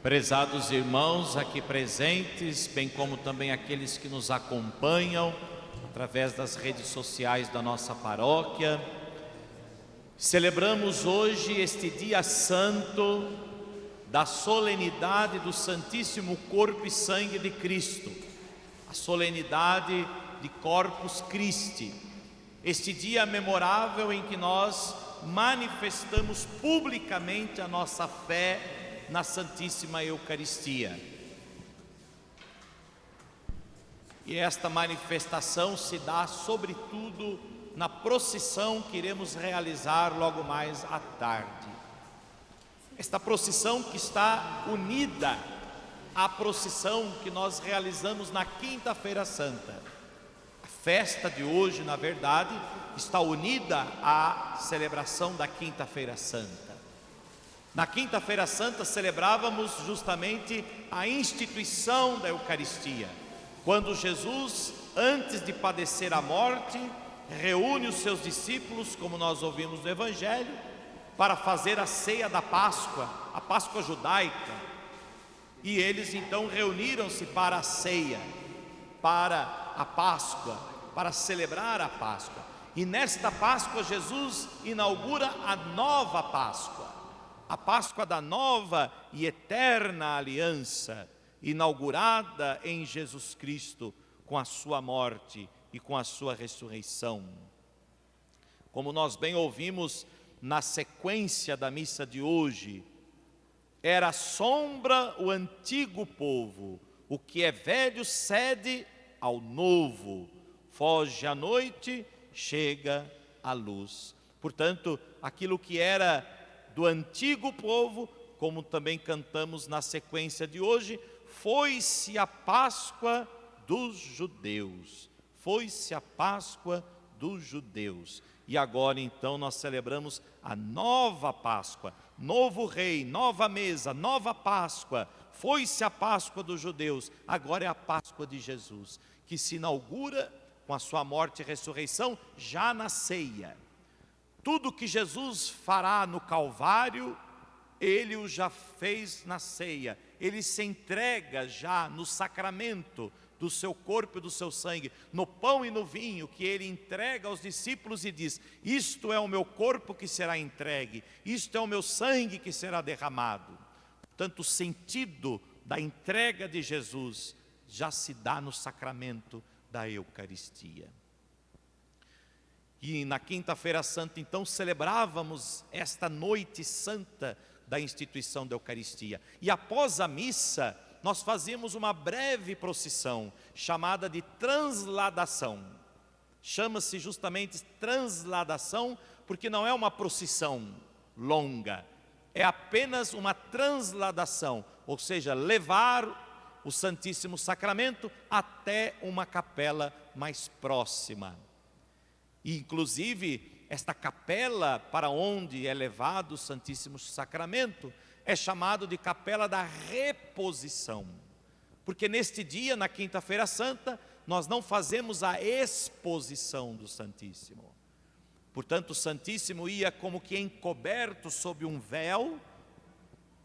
Prezados irmãos aqui presentes, bem como também aqueles que nos acompanham através das redes sociais da nossa paróquia, celebramos hoje este dia santo da solenidade do Santíssimo Corpo e Sangue de Cristo, a solenidade de Corpus Christi, este dia memorável em que nós manifestamos publicamente a nossa fé na Santíssima Eucaristia. E esta manifestação se dá sobretudo na procissão que iremos realizar logo mais à tarde. Esta procissão que está unida à procissão que nós realizamos na Quinta-feira Santa. A festa de hoje, na verdade, está unida à celebração da Quinta-feira Santa. Na Quinta-feira Santa celebrávamos justamente a instituição da Eucaristia, quando Jesus, antes de padecer a morte, reúne os seus discípulos, como nós ouvimos no Evangelho, para fazer a ceia da Páscoa, a Páscoa judaica. E eles então reuniram-se para a ceia, para a Páscoa, para celebrar a Páscoa. E nesta Páscoa Jesus inaugura a nova Páscoa, a Páscoa da nova e eterna aliança, inaugurada em Jesus Cristo com a sua morte e com a sua ressurreição. Como nós bem ouvimos na sequência da missa de hoje, era sombra o antigo povo, o que é velho cede ao novo, foge a noite, chega a luz. Portanto, aquilo que era do antigo povo, como também cantamos na sequência de hoje, foi-se a Páscoa dos judeus. Foi-se a Páscoa dos judeus. E agora então nós celebramos a nova Páscoa, novo rei, nova mesa, nova Páscoa. Foi-se a Páscoa dos judeus, agora é a Páscoa de Jesus, que se inaugura com a sua morte e ressurreição já na ceia. Tudo que Jesus fará no Calvário, Ele o já fez na ceia. Ele se entrega já no sacramento do seu corpo e do seu sangue, no pão e no vinho, que Ele entrega aos discípulos e diz: isto é o meu corpo que será entregue, isto é o meu sangue que será derramado. Portanto, o sentido da entrega de Jesus já se dá no sacramento da Eucaristia. E na Quinta-feira Santa, então, celebrávamos esta noite santa da instituição da Eucaristia. E após a missa, nós fazíamos uma breve procissão, chamada de transladação. Chama-se justamente transladação, porque não é uma procissão longa, é apenas uma transladação, ou seja, levar o Santíssimo Sacramento até uma capela mais próxima. E, inclusive, esta capela para onde é levado o Santíssimo Sacramento é chamado de capela da reposição. Porque neste dia, na Quinta-feira Santa, nós não fazemos a exposição do Santíssimo. Portanto, o Santíssimo ia como que encoberto sob um véu.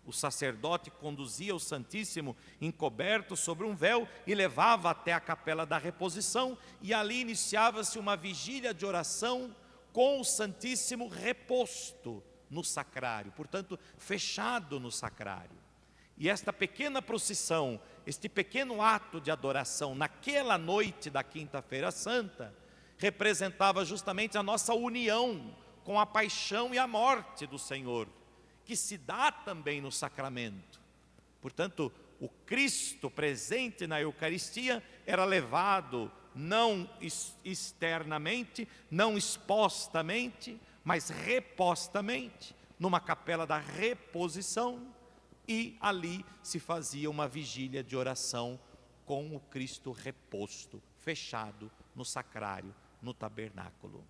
O sacerdote conduzia o Santíssimo encoberto sobre um véu e levava até a capela da reposição, e ali iniciava-se uma vigília de oração com o Santíssimo reposto no sacrário, portanto fechado no sacrário. E esta pequena procissão, este pequeno ato de adoração naquela noite da Quinta-feira Santa, representava justamente a nossa união com a paixão e a morte do Senhor, que se dá também no sacramento. Portanto, o Cristo presente na Eucaristia era levado não externamente, não expostamente, mas repostamente, numa capela da reposição, e ali se fazia uma vigília de oração com o Cristo reposto, fechado no sacrário, no tabernáculo,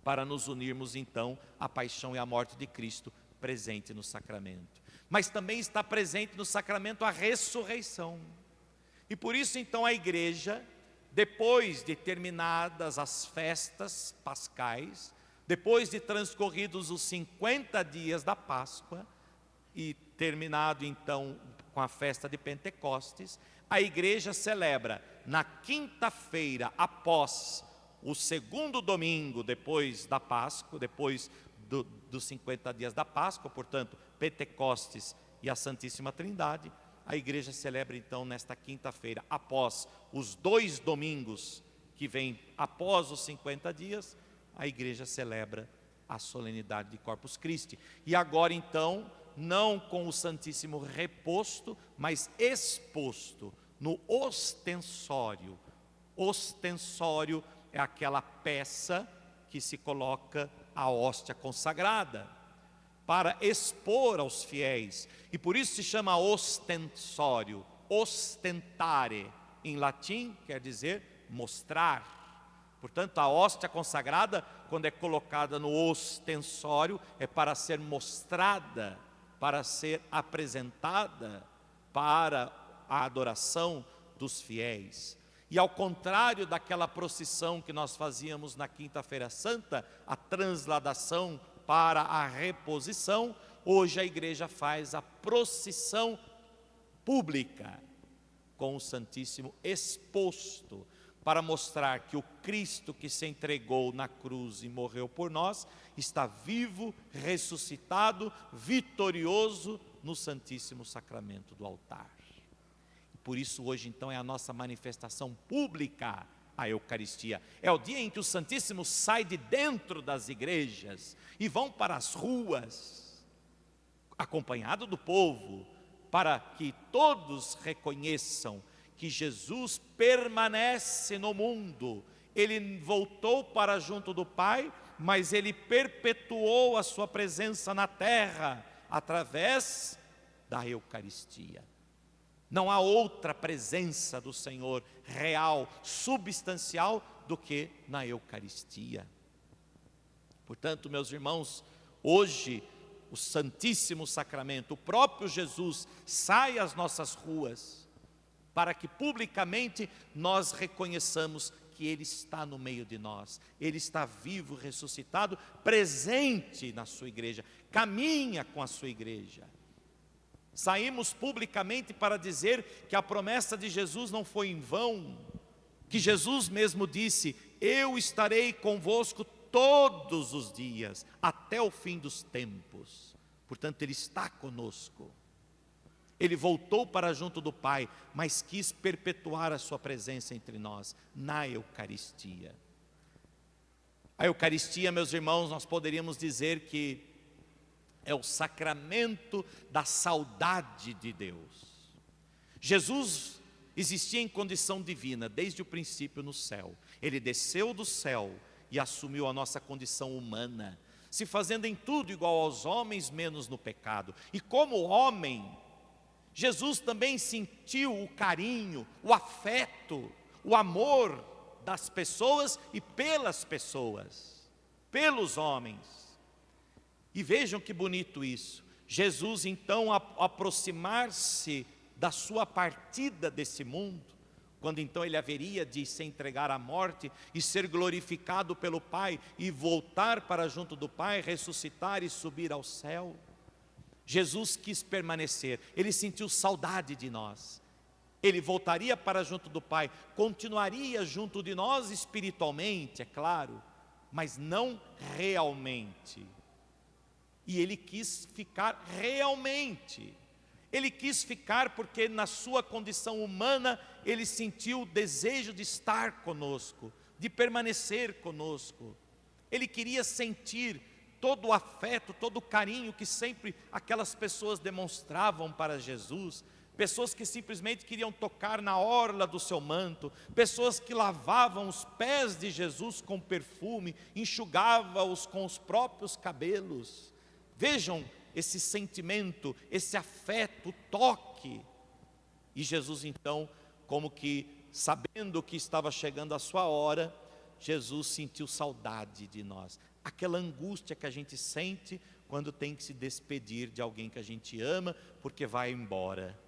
para nos unirmos então à paixão e à morte de Cristo presente no sacramento. Mas também está presente no sacramento a ressurreição. E por isso então a igreja, depois de terminadas as festas pascais, depois de transcorridos os 50 dias da Páscoa, e terminado então com a festa de Pentecostes, a igreja celebra na quinta-feira após o segundo domingo depois da Páscoa, depois dos 50 dias da Páscoa, portanto, Pentecostes e a Santíssima Trindade. A igreja celebra então nesta quinta-feira, após os 2 domingos que vem após os 50 dias, a igreja celebra a solenidade de Corpus Christi. E agora então, não com o Santíssimo reposto, mas exposto no ostensório. Ostensório é aquela peça que se coloca a hóstia consagrada, para expor aos fiéis, e por isso se chama ostensório, ostentare, em latim quer dizer mostrar. Portanto, a hóstia consagrada, quando é colocada no ostensório, é para ser mostrada, para ser apresentada para a adoração dos fiéis. E ao contrário daquela procissão que nós fazíamos na quinta-feira santa, a transladação para a reposição, hoje a igreja faz a procissão pública, com o Santíssimo exposto, para mostrar que o Cristo que se entregou na cruz e morreu por nós, está vivo, ressuscitado, vitorioso no Santíssimo Sacramento do altar. Por isso hoje então é a nossa manifestação pública, a Eucaristia. É o dia em que o Santíssimo sai de dentro das igrejas e vão para as ruas, acompanhado do povo, para que todos reconheçam que Jesus permanece no mundo. Ele voltou para junto do Pai, mas Ele perpetuou a sua presença na terra, através da Eucaristia. Não há outra presença do Senhor real, substancial, do que na Eucaristia. Portanto, meus irmãos, hoje o Santíssimo Sacramento, o próprio Jesus, sai às nossas ruas, para que publicamente nós reconheçamos que Ele está no meio de nós, Ele está vivo, ressuscitado, presente na sua igreja, caminha com a sua igreja. Saímos publicamente para dizer que a promessa de Jesus não foi em vão, que Jesus mesmo disse: eu estarei convosco todos os dias, até o fim dos tempos. Portanto, Ele está conosco. Ele voltou para junto do Pai, mas quis perpetuar a sua presença entre nós, na Eucaristia. A Eucaristia, meus irmãos, nós poderíamos dizer que é o sacramento da saudade de Deus. Jesus existia em condição divina, desde o princípio no céu. Ele desceu do céu e assumiu a nossa condição humana, se fazendo em tudo igual aos homens, menos no pecado. E como homem, Jesus também sentiu o carinho, o afeto, o amor das pessoas e pelas pessoas, pelos homens. E vejam que bonito isso. Jesus então, ao aproximar-se da sua partida desse mundo, quando então Ele haveria de se entregar à morte e ser glorificado pelo Pai e voltar para junto do Pai, ressuscitar e subir ao céu, Jesus quis permanecer. Ele sentiu saudade de nós. Ele voltaria para junto do Pai, continuaria junto de nós espiritualmente, é claro, mas não realmente. E Ele quis ficar realmente. Ele quis ficar porque na sua condição humana Ele sentiu o desejo de estar conosco, de permanecer conosco. Ele queria sentir todo o afeto, todo o carinho que sempre aquelas pessoas demonstravam para Jesus. Pessoas que simplesmente queriam tocar na orla do seu manto, pessoas que lavavam os pés de Jesus com perfume, enxugavam-os com os próprios cabelos. Vejam esse sentimento, esse afeto, toque. E Jesus então, como que sabendo que estava chegando a sua hora, Jesus sentiu saudade de nós. Aquela angústia que a gente sente quando tem que se despedir de alguém que a gente ama, porque vai embora.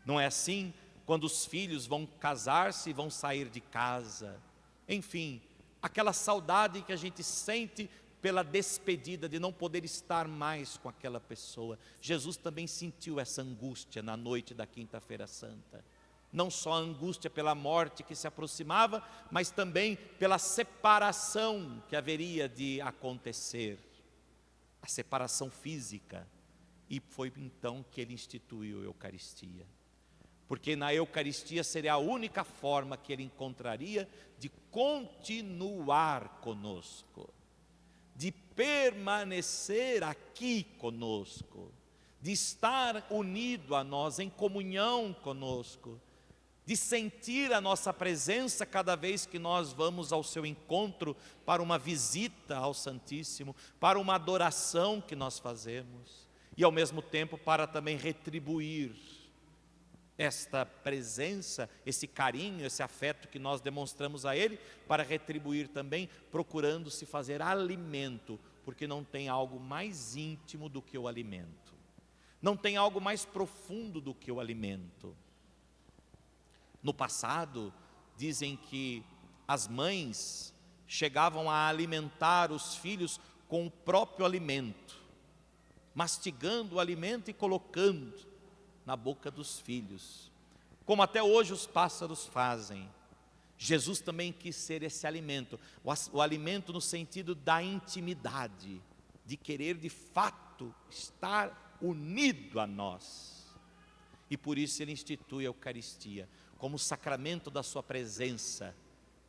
Não é assim quando os filhos vão casar-se e vão sair de casa. Enfim, aquela saudade que a gente sente pela despedida, de não poder estar mais com aquela pessoa. Jesus também sentiu essa angústia na noite da quinta-feira santa. Não só a angústia pela morte que se aproximava, mas também pela separação que haveria de acontecer, a separação física. E foi então que ele instituiu a Eucaristia, porque na Eucaristia seria a única forma que ele encontraria de continuar conosco, de permanecer aqui conosco, de estar unido a nós, em comunhão conosco, de sentir a nossa presença cada vez que nós vamos ao seu encontro para uma visita ao Santíssimo, para uma adoração que nós fazemos, e ao mesmo tempo para também retribuir esta presença, esse carinho, esse afeto que nós demonstramos a Ele, para retribuir também, procurando se fazer alimento, porque não tem algo mais íntimo do que o alimento, não tem algo mais profundo do que o alimento. No passado, dizem que as mães chegavam a alimentar os filhos com o próprio alimento, mastigando o alimento e colocando na boca dos filhos, como até hoje os pássaros fazem. Jesus também quis ser esse alimento, o alimento no sentido da intimidade, de querer de fato estar unido a nós. E por isso ele institui a Eucaristia como sacramento da sua presença,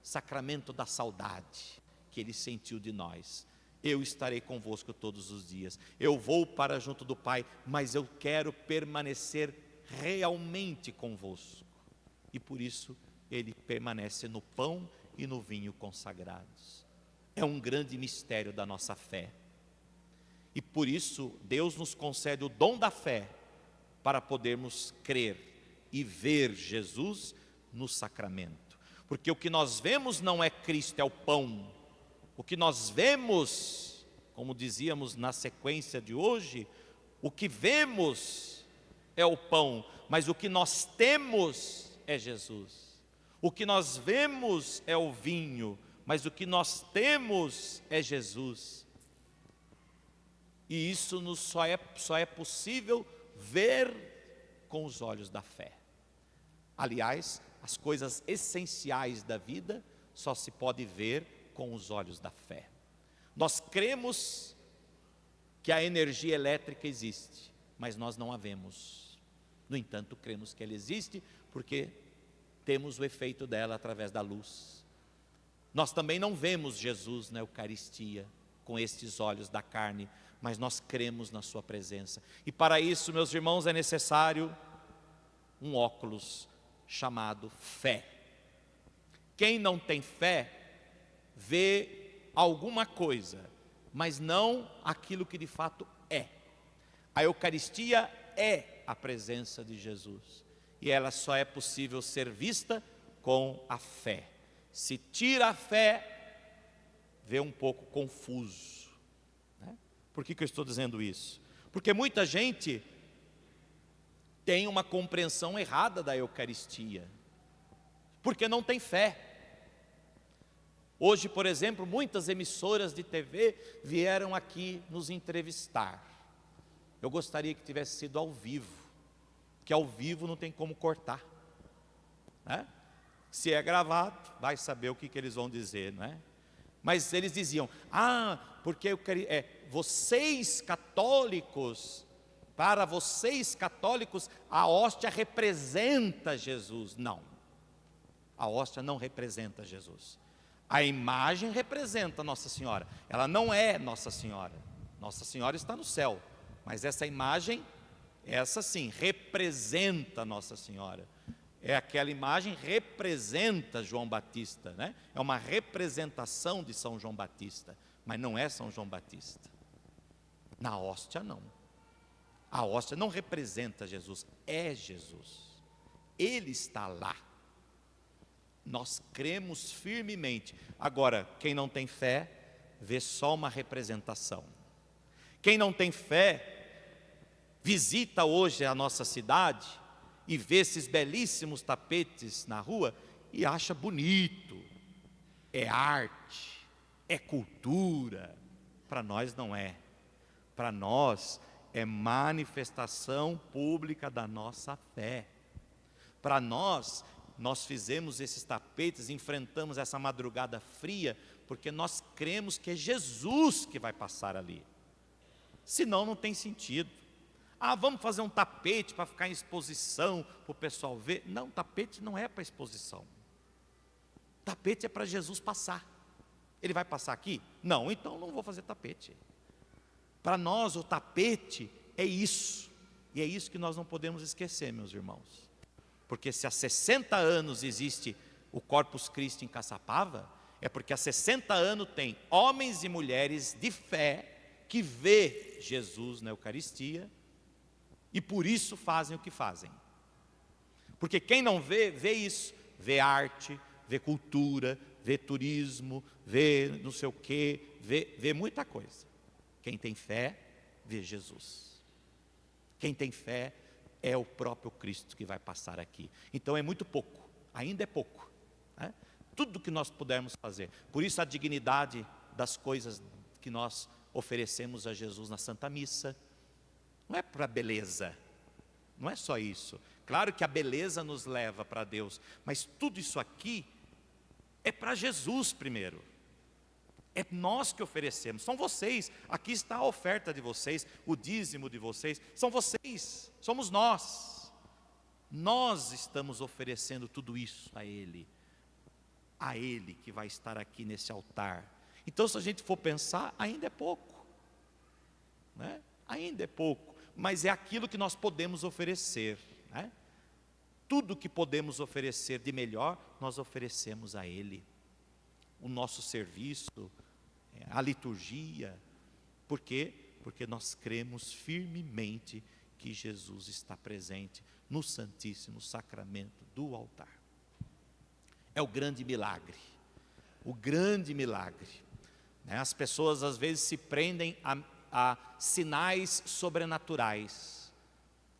sacramento da saudade que ele sentiu de nós. Eu estarei convosco todos os dias, eu vou para junto do Pai, mas eu quero permanecer realmente convosco. E por isso ele permanece no pão e no vinho consagrados. É um grande mistério da nossa fé. E por isso Deus nos concede o dom da fé, para podermos crer e ver Jesus no sacramento. Porque o que nós vemos não é Cristo, é o pão. O que nós vemos, como dizíamos na sequência de hoje, o que vemos é o pão, mas o que nós temos é Jesus. O que nós vemos é o vinho, mas o que nós temos é Jesus. E isso só é possível ver com os olhos da fé. Aliás, as coisas essenciais da vida só se pode ver com os olhos da fé. Nós cremos que a energia elétrica existe, mas nós não a vemos. No entanto, cremos que ela existe porque temos o efeito dela através da luz. Nós também não vemos Jesus na Eucaristia com estes olhos da carne, mas nós cremos na sua presença. E para isso, meus irmãos, é necessário um óculos chamado fé. Quem não tem fé, vê alguma coisa, mas não aquilo que de fato é. A Eucaristia é a presença de Jesus, e ela só é possível ser vista com a fé. Se tira a fé, vê um pouco confuso, né? Por que eu estou dizendo isso? Porque muita gente tem uma compreensão errada da Eucaristia, porque não tem fé. Hoje, por exemplo, muitas emissoras de TV vieram aqui nos entrevistar. Eu gostaria que tivesse sido ao vivo, que ao vivo não tem como cortar, né? Se é gravado, vai saber o que eles vão dizer, não é? Mas eles diziam, porque vocês católicos, para vocês católicos, a hóstia representa Jesus. Não, a hóstia não representa Jesus. A imagem representa Nossa Senhora, ela não é Nossa Senhora. Nossa Senhora está no céu, mas essa imagem, essa sim, representa Nossa Senhora. É aquela imagem representa João Batista, né? É uma representação de São João Batista, mas não é São João Batista. Na hóstia não. A hóstia não representa Jesus, é Jesus. Ele está lá. Nós cremos firmemente. Agora, quem não tem fé, vê só uma representação. Quem não tem fé, visita hoje a nossa cidade e vê esses belíssimos tapetes na rua e acha bonito. É arte, é cultura. Para nós não é. Para nós é manifestação pública da nossa fé. Para nós fizemos esses tapetes, enfrentamos essa madrugada fria, porque nós cremos que é Jesus que vai passar ali. Senão não tem sentido. Vamos fazer um tapete para ficar em exposição, para o pessoal ver. Não, tapete não é para exposição. Tapete é para Jesus passar. Ele vai passar aqui? Não, então não vou fazer tapete. Para nós o tapete é isso. E é isso que nós não podemos esquecer, meus irmãos. Porque se há 60 anos existe o Corpus Christi em Caçapava, é porque há 60 anos tem homens e mulheres de fé que vê Jesus na Eucaristia e por isso fazem o que fazem. Porque quem não vê, vê isso, vê arte, vê cultura, vê turismo, vê não sei o quê, vê muita coisa. Quem tem fé, vê Jesus. Quem tem fé é o próprio Cristo que vai passar aqui. Então é muito pouco, ainda é pouco, né? Tudo que nós pudermos fazer. Por isso a dignidade das coisas que nós oferecemos a Jesus na Santa Missa, não é para beleza, não é só isso. Claro que a beleza nos leva para Deus, mas tudo isso aqui é para Jesus primeiro. É nós que oferecemos, são vocês. Aqui está a oferta de vocês, o dízimo de vocês, são vocês, somos nós. Nós estamos oferecendo tudo isso a Ele que vai estar aqui nesse altar. Então, se a gente for pensar, ainda é pouco, né? Ainda é pouco, mas é aquilo que nós podemos oferecer, né? Tudo que podemos oferecer de melhor, nós oferecemos a Ele. O nosso serviço, a liturgia. Por quê? Porque nós cremos firmemente que Jesus está presente no Santíssimo Sacramento do altar. É o grande milagre. O grande milagre. As pessoas às vezes se prendem a sinais sobrenaturais.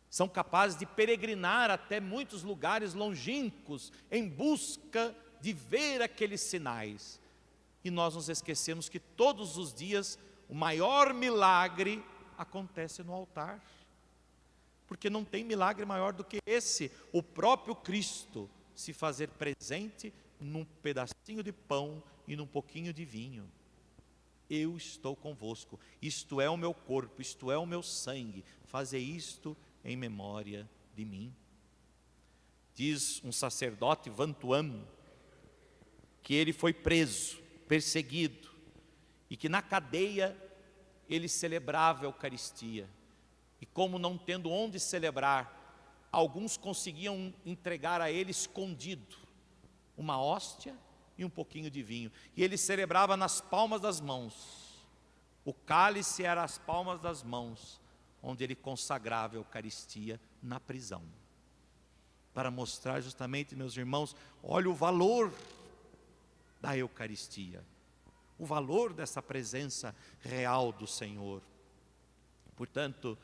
São capazes de peregrinar até muitos lugares longínquos em busca de ver aqueles sinais. E nós nos esquecemos que todos os dias o maior milagre acontece no altar. Porque não tem milagre maior do que esse, o próprio Cristo se fazer presente num pedacinho de pão e num pouquinho de vinho. Eu estou convosco, isto é o meu corpo, isto é o meu sangue, fazei isto em memória de mim. Diz um sacerdote, Vantuan, que ele foi preso, perseguido, e que na cadeia ele celebrava a Eucaristia, e como não tendo onde celebrar, alguns conseguiam entregar a ele escondido uma hóstia e um pouquinho de vinho, e ele celebrava nas palmas das mãos. O cálice era as palmas das mãos, onde ele consagrava a Eucaristia na prisão, para mostrar justamente, meus irmãos, olha o valor da Eucaristia, o valor dessa presença real do Senhor. Portanto,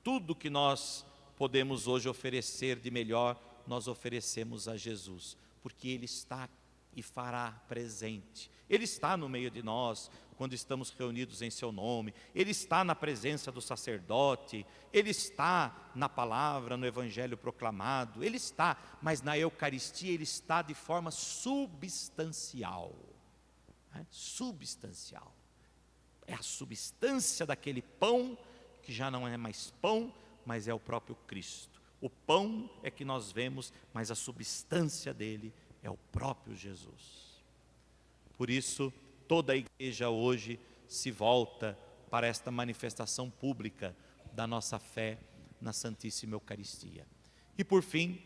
tudo que nós podemos hoje oferecer de melhor, nós oferecemos a Jesus, porque Ele está e fará presente. Ele está no meio de nós, quando estamos reunidos em seu nome, Ele está na presença do sacerdote, Ele está na palavra, no evangelho proclamado, Ele está, mas na Eucaristia Ele está de forma substancial, né? Substancial, é a substância daquele pão, que já não é mais pão, mas é o próprio Cristo. O pão é que nós vemos, mas a substância dele é o próprio Jesus. Por isso, toda a igreja hoje se volta para esta manifestação pública da nossa fé na Santíssima Eucaristia. E por fim,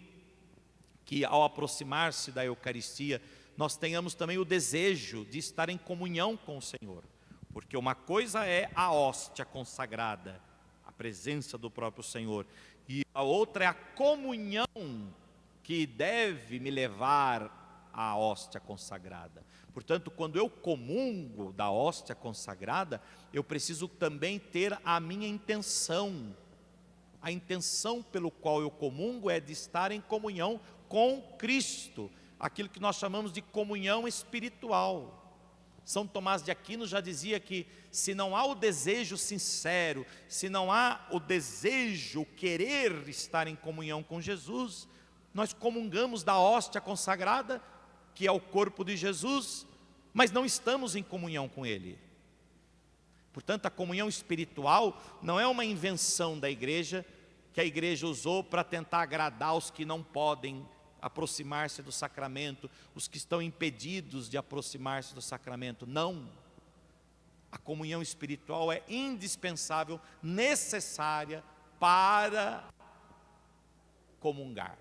que ao aproximar-se da Eucaristia, nós tenhamos também o desejo de estar em comunhão com o Senhor. Porque uma coisa é a hóstia consagrada, a presença do próprio Senhor, e a outra é a comunhão que deve me levar à hóstia consagrada. Portanto, quando eu comungo da hóstia consagrada, eu preciso também ter a minha intenção. A intenção pelo qual eu comungo é de estar em comunhão com Cristo, aquilo que nós chamamos de comunhão espiritual. São Tomás de Aquino já dizia que se não há o desejo sincero, se não há o desejo, o querer estar em comunhão com Jesus, nós comungamos da hóstia consagrada, que é o corpo de Jesus, mas não estamos em comunhão com Ele. Portanto, a comunhão espiritual não é uma invenção da igreja, que a igreja usou para tentar agradar os que não podem aproximar-se do sacramento, os que estão impedidos de aproximar-se do sacramento. Não. A comunhão espiritual é indispensável, necessária para comungar.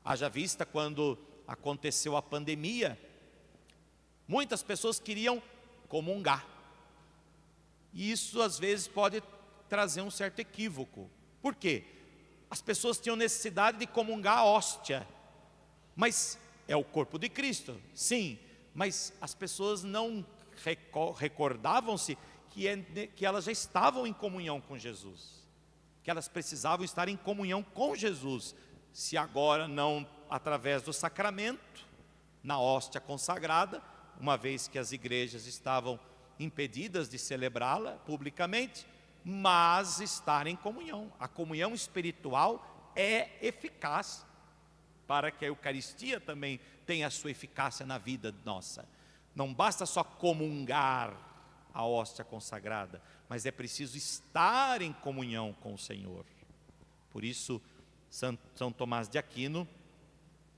Haja vista quando aconteceu a pandemia, muitas pessoas queriam comungar. E isso às vezes pode trazer um certo equívoco. Por quê? As pessoas tinham necessidade de comungar a hóstia, mas é o corpo de Cristo, sim, mas as pessoas não recordavam-se que elas já estavam em comunhão com Jesus, que elas precisavam estar em comunhão com Jesus, se agora não através do sacramento, na hóstia consagrada, uma vez que as igrejas estavam impedidas de celebrá-la publicamente, mas estar em comunhão. A comunhão espiritual é eficaz para que a Eucaristia também tenha a sua eficácia na vida nossa. Não basta só comungar a hóstia consagrada, mas é preciso estar em comunhão com o Senhor. Por isso, São Tomás de Aquino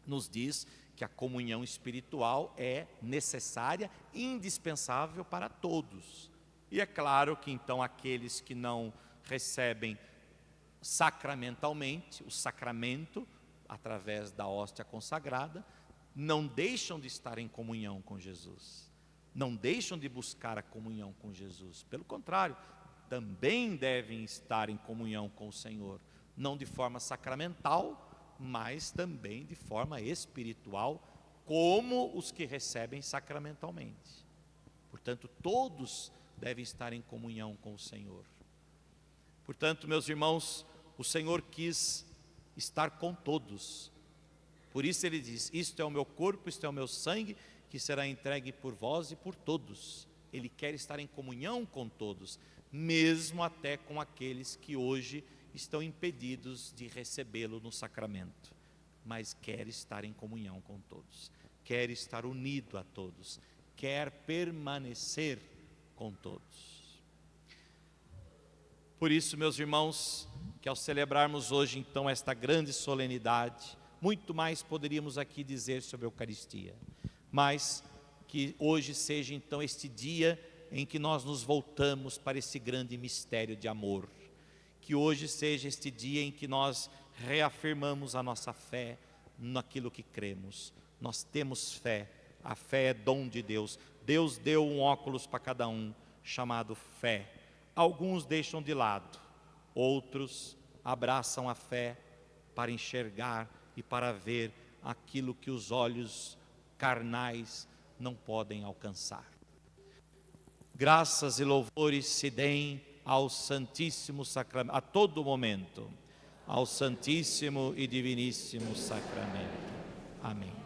nos diz que a comunhão espiritual é necessária, indispensável para todos. E é claro que então aqueles que não recebem sacramentalmente, o sacramento, através da hóstia consagrada, não deixam de estar em comunhão com Jesus, não deixam de buscar a comunhão com Jesus. Pelo contrário, também devem estar em comunhão com o Senhor, não de forma sacramental, mas também de forma espiritual, como os que recebem sacramentalmente. Portanto, todos devem estar em comunhão com o Senhor. Portanto, meus irmãos, o Senhor quis estar com todos. Por isso ele diz: isto é o meu corpo, isto é o meu sangue, que será entregue por vós e por todos. Ele quer estar em comunhão com todos, mesmo até com aqueles que hoje estão impedidos de recebê-lo no sacramento. Mas quer estar em comunhão com todos, quer estar unido a todos, quer permanecer com todos. Por isso, meus irmãos, que ao celebrarmos hoje então esta grande solenidade, muito mais poderíamos aqui dizer sobre a Eucaristia, mas que hoje seja então este dia em que nós nos voltamos para esse grande mistério de amor, que hoje seja este dia em que nós reafirmamos a nossa fé naquilo que cremos. Nós temos fé, a fé é dom de Deus. Deus deu um óculos para cada um, chamado fé. Alguns deixam de lado, outros abraçam a fé para enxergar e para ver aquilo que os olhos carnais não podem alcançar. Graças e louvores se deem ao Santíssimo Sacramento, a todo momento, ao Santíssimo e Diviníssimo Sacramento. Amém.